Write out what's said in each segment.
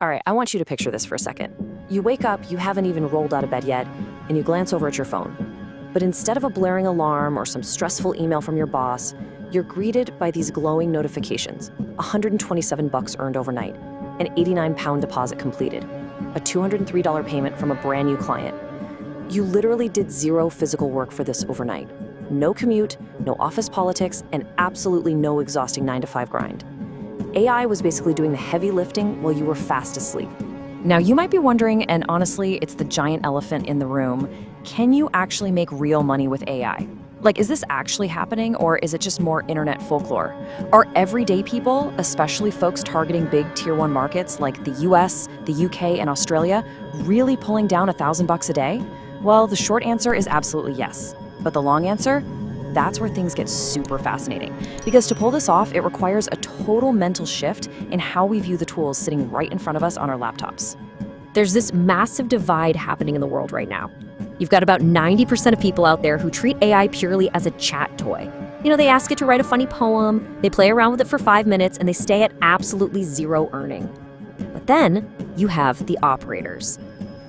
All right, I want you to picture this for a second. You wake up, you haven't even rolled out of bed yet, and you glance over at your phone. But instead of a blaring alarm or some stressful email from your boss, you're greeted by these glowing notifications. $127 earned overnight, an 89-pound deposit completed, a $203 payment from a brand new client. You literally did zero physical work for this overnight. No commute, no office politics, and absolutely no exhausting 9-to-5 grind. AI was basically doing the heavy lifting while you were fast asleep. Now, you might be wondering, and honestly, it's the giant elephant in the room, can you actually make real money with AI? Like, is this actually happening, or is it just more internet folklore? Are everyday people, especially folks targeting big tier 1 markets like the US, the UK, and Australia, really pulling down $1,000 a day? Well, the short answer is absolutely yes. But the long answer? That's where things get super fascinating. Because to pull this off, it requires a total mental shift in how we view the tools sitting right in front of us on our laptops. There's this massive divide happening in the world right now. You've got about 90% of people out there who treat AI purely as a chat toy. They ask it to write a funny poem, they play around with it for 5 minutes, and they stay at absolutely zero earning. But then you have the operators.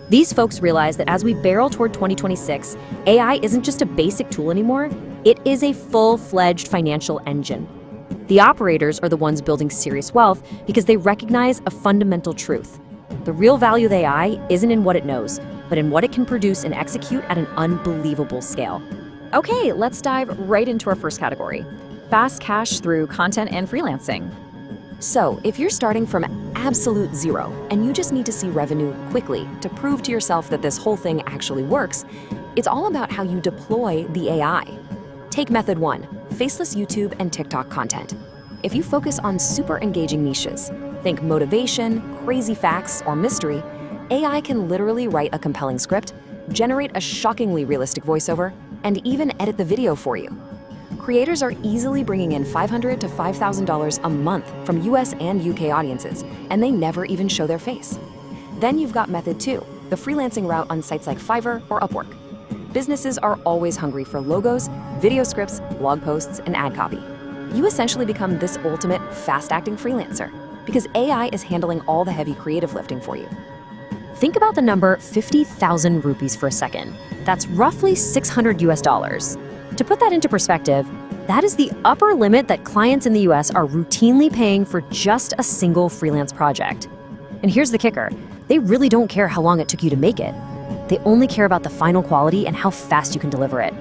These folks realize that as we barrel toward 2026, AI isn't just a basic tool anymore, it is a full-fledged financial engine. The operators are the ones building serious wealth because they recognize a fundamental truth. The real value of AI isn't in what it knows, but in what it can produce and execute at an unbelievable scale. Okay, let's dive right into our first category: fast cash through content and freelancing. So, if you're starting from absolute zero and you just need to see revenue quickly to prove to yourself that this whole thing actually works, it's all about how you deploy the AI. Take method 1, faceless YouTube and TikTok content. If you focus on super engaging niches, think motivation, crazy facts, or mystery, AI can literally write a compelling script, generate a shockingly realistic voiceover, and even edit the video for you. Creators are easily bringing in $500 to $5,000 a month from US and UK audiences, and they never even show their face. Then you've got method 2, the freelancing route on sites like Fiverr or Upwork. Businesses are always hungry for logos, video scripts, blog posts, and ad copy. You essentially become this ultimate fast-acting freelancer because AI is handling all the heavy creative lifting for you. Think about the number 50,000 rupees for a second. That's roughly $600 US. To put that into perspective, that is the upper limit that clients in the US are routinely paying for just a single freelance project. And here's the kicker: they really don't care how long it took you to make it. They only care about the final quality and how fast you can deliver it.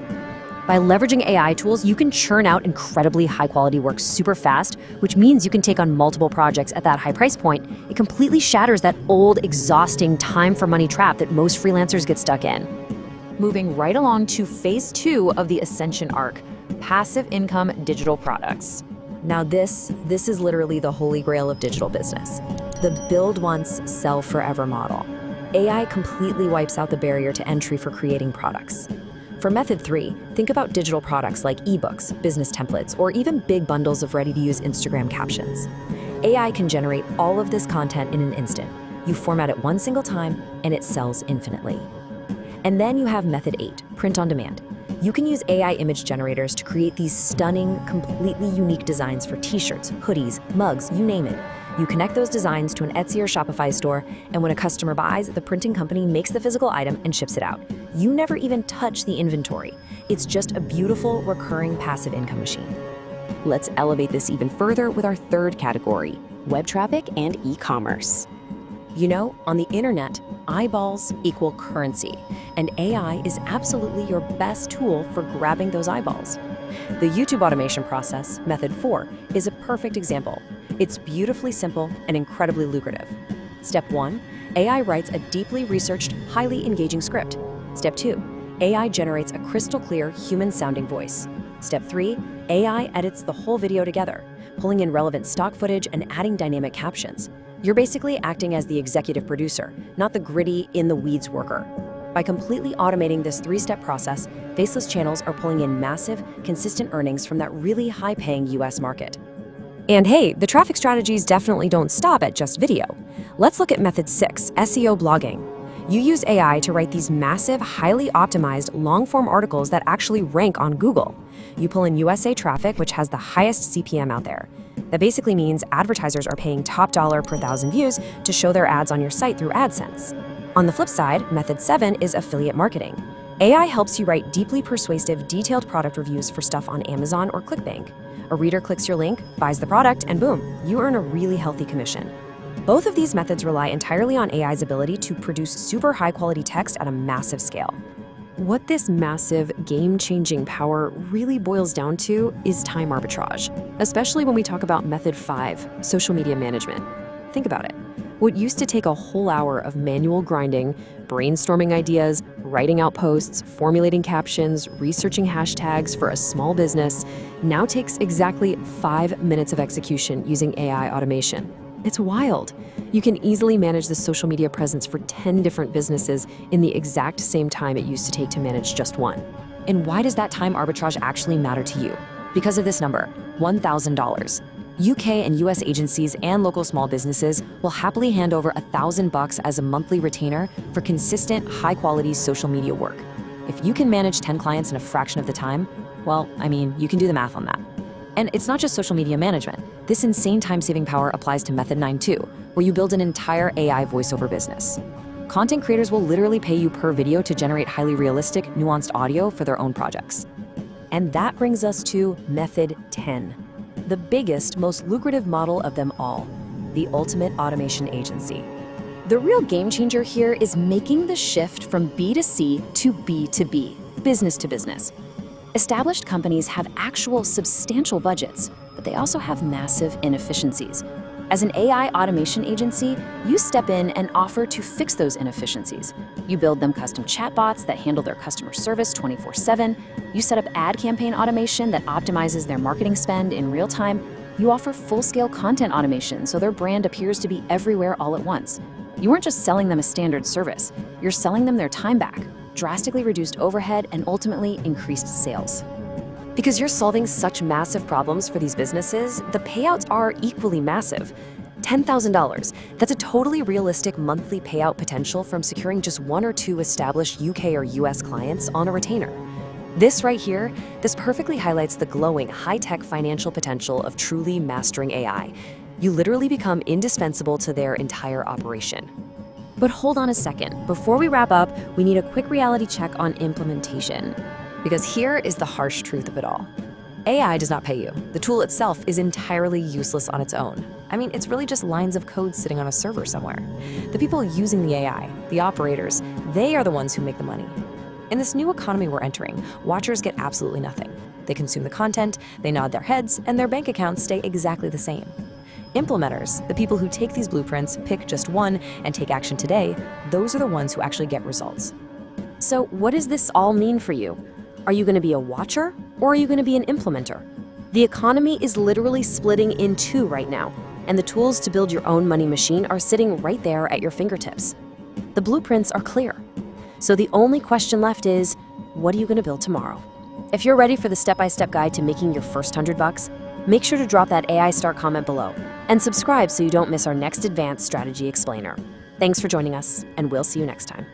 By leveraging AI tools, you can churn out incredibly high-quality work super fast, which means you can take on multiple projects at that high price point. It completely shatters that old, exhausting time-for-money trap that most freelancers get stuck in. Moving right along to phase 2 of the ascension arc, passive income digital products. Now this is literally the holy grail of digital business. The build once, sell forever model. AI completely wipes out the barrier to entry for creating products. For method 3, think about digital products like ebooks, business templates, or even big bundles of ready-to-use Instagram captions. AI can generate all of this content in an instant. You format it one single time, and it sells infinitely. And then you have method 8, print on demand. You can use AI image generators to create these stunning, completely unique designs for t-shirts, hoodies, mugs, you name it. You connect those designs to an Etsy or Shopify store, and when a customer buys, the printing company makes the physical item and ships it out. You never even touch the inventory. It's just a beautiful, recurring passive income machine. Let's elevate this even further with our third category, web traffic and e-commerce. On the internet, eyeballs equal currency, and AI is absolutely your best tool for grabbing those eyeballs. The YouTube automation process, method 4, is a perfect example. It's beautifully simple and incredibly lucrative. Step 1, AI writes a deeply researched, highly engaging script. Step 2, AI generates a crystal clear, human-sounding voice. Step 3, AI edits the whole video together, pulling in relevant stock footage and adding dynamic captions. You're basically acting as the executive producer, not the gritty, in-the-weeds worker. By completely automating this 3-step process, faceless channels are pulling in massive, consistent earnings from that really high-paying US market. And hey, the traffic strategies definitely don't stop at just video. Let's look at method 6, SEO blogging. You use AI to write these massive, highly optimized, long-form articles that actually rank on Google. You pull in USA traffic, which has the highest CPM out there. That basically means advertisers are paying top dollar per 1,000 views to show their ads on your site through AdSense. On the flip side, method 7 is affiliate marketing. AI helps you write deeply persuasive, detailed product reviews for stuff on Amazon or ClickBank. A reader clicks your link, buys the product, and boom, you earn a really healthy commission. Both of these methods rely entirely on AI's ability to produce super high-quality text at a massive scale. What this massive, game-changing power really boils down to is time arbitrage, especially when we talk about method 5, social media management. Think about it. What used to take a whole hour of manual grinding, brainstorming ideas, writing out posts, formulating captions, researching hashtags for a small business, now takes exactly 5 minutes of execution using AI automation. It's wild. You can easily manage the social media presence for 10 different businesses in the exact same time it used to take to manage just one. And why does that time arbitrage actually matter to you? Because of this number, $1,000. UK and US agencies and local small businesses will happily hand over $1,000 as a monthly retainer for consistent, high-quality social media work. If you can manage 10 clients in a fraction of the time, well, you can do the math on that. And it's not just social media management. This insane time-saving power applies to Method 9 too, where you build an entire AI voiceover business. Content creators will literally pay you per video to generate highly realistic, nuanced audio for their own projects. And that brings us to Method 10, the biggest, most lucrative model of them all, the ultimate automation agency. The real game changer here is making the shift from B2C to B2B, business to business. Established companies have actual substantial budgets, but they also have massive inefficiencies. As an AI automation agency, you step in and offer to fix those inefficiencies. You build them custom chatbots that handle their customer service 24/7. You set up ad campaign automation that optimizes their marketing spend in real time. You offer full-scale content automation so their brand appears to be everywhere all at once. You aren't just selling them a standard service, you're selling them their time back, drastically reduced overhead, and ultimately increased sales. Because you're solving such massive problems for these businesses, the payouts are equally massive. $10,000, that's a totally realistic monthly payout potential from securing just 1 or 2 established UK or US clients on a retainer. This right here, this perfectly highlights the glowing, high-tech financial potential of truly mastering AI. You literally become indispensable to their entire operation. But hold on a second. Before we wrap up, we need a quick reality check on implementation. Because here is the harsh truth of it all. AI does not pay you. The tool itself is entirely useless on its own. It's really just lines of code sitting on a server somewhere. The people using the AI, the operators, they are the ones who make the money. In this new economy we're entering, watchers get absolutely nothing. They consume the content, they nod their heads, and their bank accounts stay exactly the same. Implementers, the people who take these blueprints, pick just one, and take action today, those are the ones who actually get results. So what does this all mean for you? Are you going to be a watcher, or are you going to be an implementer? The economy is literally splitting in two right now, and the tools to build your own money machine are sitting right there at your fingertips. The blueprints are clear. So the only question left is, what are you going to build tomorrow? If you're ready for the step-by-step guide to making your first $100, make sure to drop that AI Start comment below and subscribe so you don't miss our next advanced strategy explainer. Thanks for joining us, and we'll see you next time.